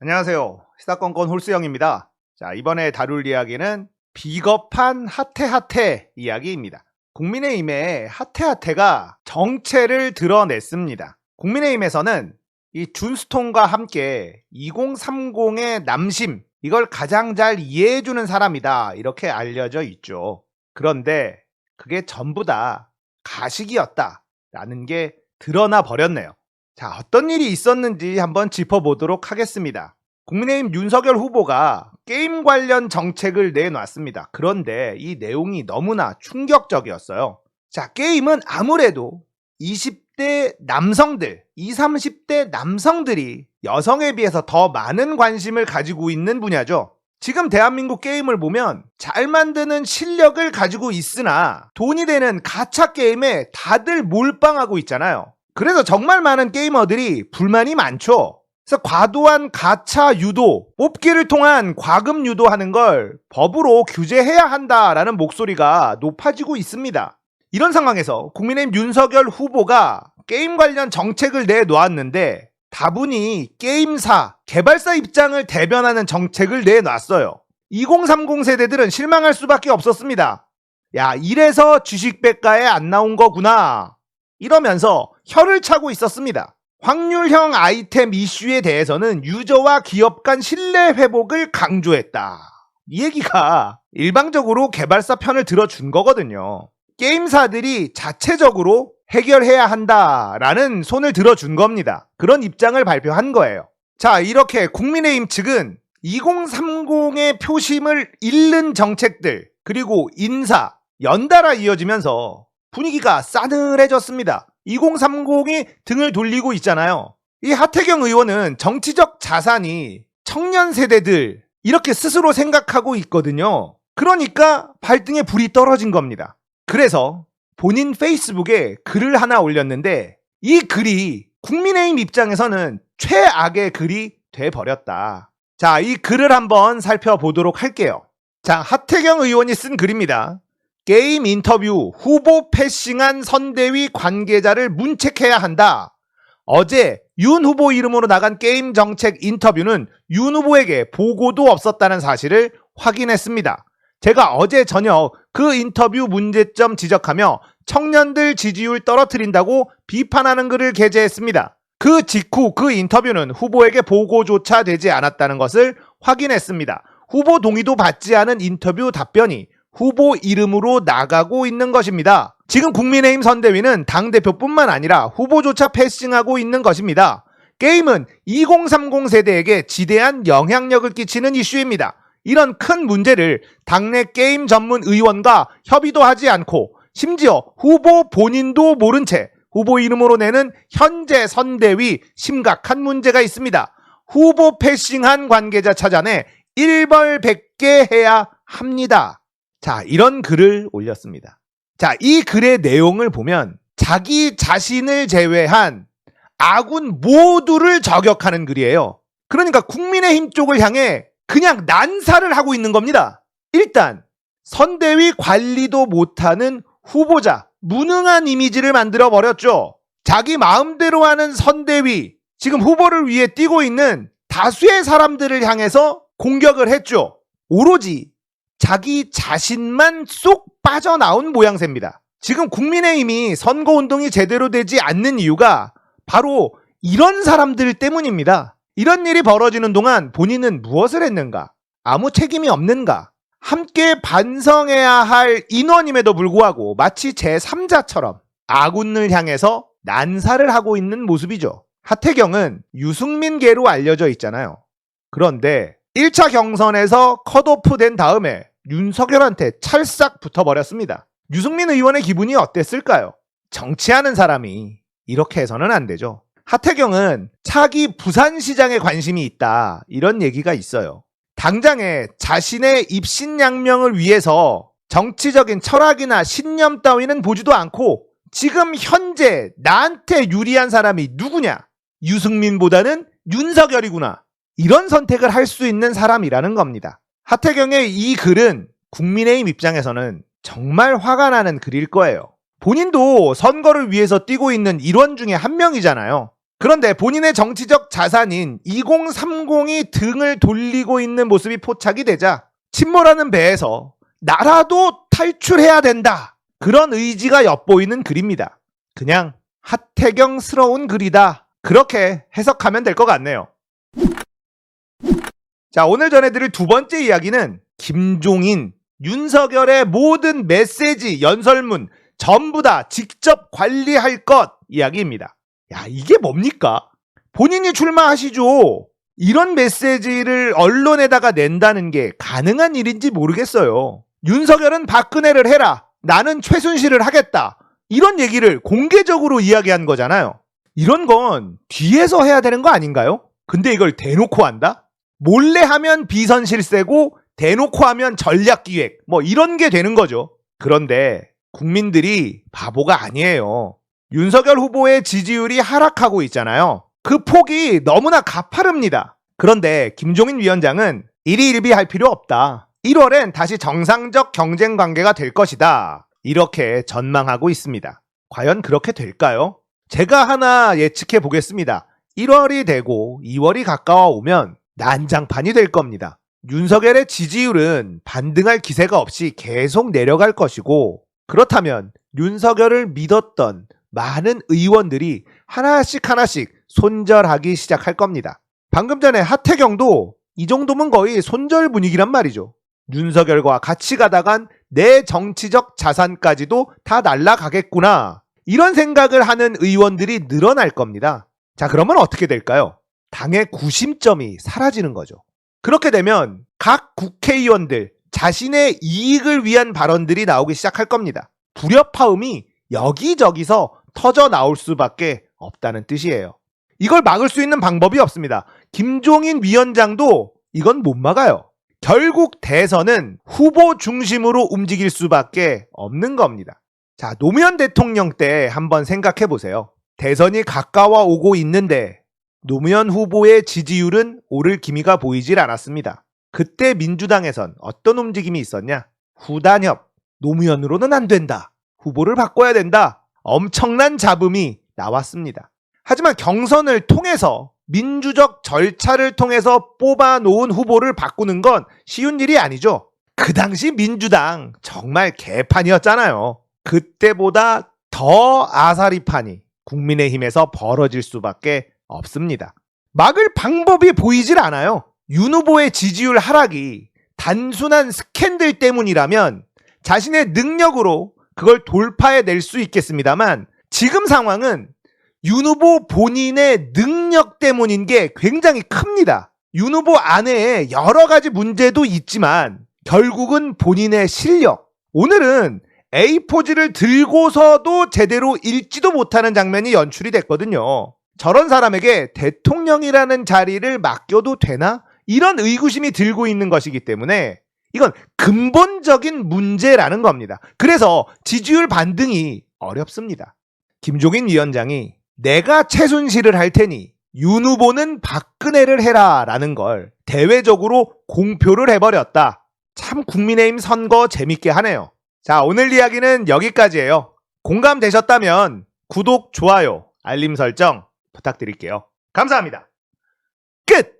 안녕하세요. 시사건건 홀수영입니다. 자, 이번에 다룰 이야기는 비겁한 하태하태 이야기입니다. 국민의힘의 하태하태가 정체를 드러냈습니다. 국민의힘에서는 이 준스톤과 함께 2030의 남심, 이걸 가장 잘 이해해주는 사람이다, 이렇게 알려져 있죠. 그런데 그게 전부 다 가식이었다라는 게 드러나 버렸네요. 자, 어떤 일이 있었는지 한번 짚어보도록 하겠습니다. 국민의힘 윤석열 후보가 게임 관련 정책을 내놨습니다. 그런데 이 내용이 너무나 충격적이었어요. 자, 게임은 아무래도 20대 남성들, 20, 30대 남성들이 여성에 비해서 더 많은 관심을 가지고 있는 분야죠. 지금 대한민국 게임을 보면 잘 만드는 실력을 가지고 있으나 돈이 되는 가챠 게임에 다들 몰빵하고 있잖아요. 그래서 정말 많은 게이머들이 불만이 많죠. 그래서 과도한 가챠 유도, 뽑기를 통한 과금 유도하는 걸 법으로 규제해야 한다라는 목소리가 높아지고 있습니다. 이런 상황에서 국민의힘 윤석열 후보가 게임 관련 정책을 내놓았는데 다분히 게임사, 개발사 입장을 대변하는 정책을 내놨어요. 2030 세대들은 실망할 수밖에 없었습니다. 야, 이래서 주식백과에 안 나온 거구나, 이러면서 혀를 차고 있었습니다. 확률형 아이템 이슈에 대해서는 유저와 기업 간 신뢰 회복을 강조했다. 이 얘기가 일방적으로 개발사 편을 들어준 거거든요. 게임사들이 자체적으로 해결해야 한다라는 손을 들어준 겁니다. 그런 입장을 발표한 거예요. 자, 이렇게 국민의힘 측은 2030의 표심을 잃는 정책들, 그리고 인사, 연달아 이어지면서 분위기가 싸늘해졌습니다. 2030이 등을 돌리고 있잖아요. 이 하태경 의원은 정치적 자산이 청년 세대들, 이렇게 스스로 생각하고 있거든요. 그러니까 발등에 불이 떨어진 겁니다. 그래서 본인 페이스북에 글을 하나 올렸는데 이 글이 국민의힘 입장에서는 최악의 글이 돼버렸다. 자, 이 글을 한번 살펴보도록 할게요. 자, 하태경 의원이 쓴 글입니다. 게임 인터뷰 후보 패싱한 선대위 관계자를 문책해야 한다. 어제 윤 후보 이름으로 나간 게임 정책 인터뷰는 윤 후보에게 보고도 없었다는 사실을 확인했습니다. 제가 어제 저녁 그 인터뷰 문제점 지적하며 청년들 지지율 떨어뜨린다고 비판하는 글을 게재했습니다. 그 직후 그 인터뷰는 후보에게 보고조차 되지 않았다는 것을 확인했습니다. 후보 동의도 받지 않은 인터뷰 답변이 후보 이름으로 나가고 있는 것입니다. 지금 국민의힘 선대위는 당대표뿐만 아니라 후보조차 패싱하고 있는 것입니다. 게임은 2030 세대에게 지대한 영향력을 끼치는 이슈입니다. 이런 큰 문제를 당내 게임 전문 의원과 협의도 하지 않고 심지어 후보 본인도 모른 채 후보 이름으로 내는 현재 선대위 심각한 문제가 있습니다. 후보 패싱한 관계자 찾아내 일벌백계 해야 합니다. 자, 이런 글을 올렸습니다. 자, 이 글의 내용을 보면 자기 자신을 제외한 아군 모두를 저격하는 글이에요. 그러니까 국민의힘 쪽을 향해 그냥 난사를 하고 있는 겁니다. 일단 선대위 관리도 못하는 후보자, 무능한 이미지를 만들어 버렸죠. 자기 마음대로 하는 선대위, 지금 후보를 위해 뛰고 있는 다수의 사람들을 향해서 공격을 했죠. 오로지 자기 자신만 쏙 빠져나온 모양새입니다. 지금 국민의힘이 선거운동이 제대로 되지 않는 이유가 바로 이런 사람들 때문입니다. 이런 일이 벌어지는 동안 본인은 무엇을 했는가? 아무 책임이 없는가? 함께 반성해야 할 인원임에도 불구하고 마치 제3자처럼 아군을 향해서 난사를 하고 있는 모습이죠. 하태경은 유승민계로 알려져 있잖아요. 그런데 1차 경선에서 컷오프 된 다음에 윤석열한테 찰싹 붙어버렸습니다. 유승민 의원의 기분이 어땠을까요? 정치하는 사람이 이렇게 해서는 안 되죠. 하태경은 차기 부산시장에 관심이 있다, 이런 얘기가 있어요. 당장에 자신의 입신양명을 위해서 정치적인 철학이나 신념 따위는 보지도 않고 지금 현재 나한테 유리한 사람이 누구냐? 유승민보다는 윤석열이구나. 이런 선택을 할 수 있는 사람이라는 겁니다. 하태경의 이 글은 국민의힘 입장에서는 정말 화가 나는 글일 거예요. 본인도 선거를 위해서 뛰고 있는 일원 중에 한 명이잖아요. 그런데 본인의 정치적 자산인 2030이 등을 돌리고 있는 모습이 포착이 되자 침몰하는 배에서 나라도 탈출해야 된다. 그런 의지가 엿보이는 글입니다. 그냥 하태경스러운 글이다. 그렇게 해석하면 될 것 같네요. 자, 오늘 전해드릴 두 번째 이야기는 김종인, 윤석열의 모든 메시지, 연설문 전부 다 직접 관리할 것 이야기입니다. 야, 이게 뭡니까? 본인이 출마하시죠. 이런 메시지를 언론에다가 낸다는 게 가능한 일인지 모르겠어요. 윤석열은 박근혜를 해라. 나는 최순실을 하겠다. 이런 얘기를 공개적으로 이야기한 거잖아요. 이런 건 뒤에서 해야 되는 거 아닌가요? 근데 이걸 대놓고 한다? 몰래 하면 비선실세고 대놓고 하면 전략기획 뭐 이런 게 되는 거죠. 그런데 국민들이 바보가 아니에요. 윤석열 후보의 지지율이 하락하고 있잖아요. 그 폭이 너무나 가파릅니다. 그런데 김종인 위원장은 일희일비할 필요 없다. 1월엔 다시 정상적 경쟁 관계가 될 것이다. 이렇게 전망하고 있습니다. 과연 그렇게 될까요? 제가 하나 예측해 보겠습니다. 1월이 되고 2월이 가까워 오면 난장판이 될 겁니다. 윤석열의 지지율은 반등할 기세가 없이 계속 내려갈 것이고, 그렇다면 윤석열을 믿었던 많은 의원들이 하나씩 손절하기 시작할 겁니다. 방금 전에 하태경도 이 정도면 거의 손절 분위기란 말이죠. 윤석열과 같이 가다간 내 정치적 자산까지도 다 날아가겠구나. 이런 생각을 하는 의원들이 늘어날 겁니다. 자, 그러면 어떻게 될까요? 당의 구심점이 사라지는 거죠. 그렇게 되면 각 국회의원들 자신의 이익을 위한 발언들이 나오기 시작할 겁니다. 불협화음이 여기저기서 터져 나올 수밖에 없다는 뜻이에요. 이걸 막을 수 있는 방법이 없습니다. 김종인 위원장도 이건 못 막아요. 결국 대선은 후보 중심으로 움직일 수밖에 없는 겁니다. 자, 노무현 대통령 때 한번 생각해 보세요. 대선이 가까워 오고 있는데 노무현 후보의 지지율은 오를 기미가 보이질 않았습니다. 그때 민주당에선 어떤 움직임이 있었냐? 후단협, 노무현으로는 안 된다. 후보를 바꿔야 된다. 엄청난 잡음이 나왔습니다. 하지만 경선을 통해서 민주적 절차를 통해서 뽑아놓은 후보를 바꾸는 건 쉬운 일이 아니죠. 그 당시 민주당 정말 개판이었잖아요. 그때보다 더 아사리판이 국민의힘에서 벌어질 수밖에 없습니다. 막을 방법이 보이질 않아요. 윤 후보의 지지율 하락이 단순한 스캔들 때문이라면 자신의 능력으로 그걸 돌파해낼 수 있겠습니다만, 지금 상황은 윤 후보 본인의 능력 때문인 게 굉장히 큽니다. 윤 후보 안에 여러 가지 문제도 있지만 결국은 본인의 실력. 오늘은 A4지를 들고서도 제대로 읽지도 못하는 장면이 연출이 됐거든요. 저런 사람에게 대통령이라는 자리를 맡겨도 되나? 이런 의구심이 들고 있는 것이기 때문에 이건 근본적인 문제라는 겁니다. 그래서 지지율 반등이 어렵습니다. 김종인 위원장이 내가 최순실을 할 테니 윤 후보는 박근혜를 해라 라는 걸 대외적으로 공표를 해버렸다. 참 국민의힘 선거 재밌게 하네요. 자, 오늘 이야기는 여기까지예요. 공감되셨다면 구독, 좋아요, 알림 설정 부탁드릴게요. 감사합니다. 끝!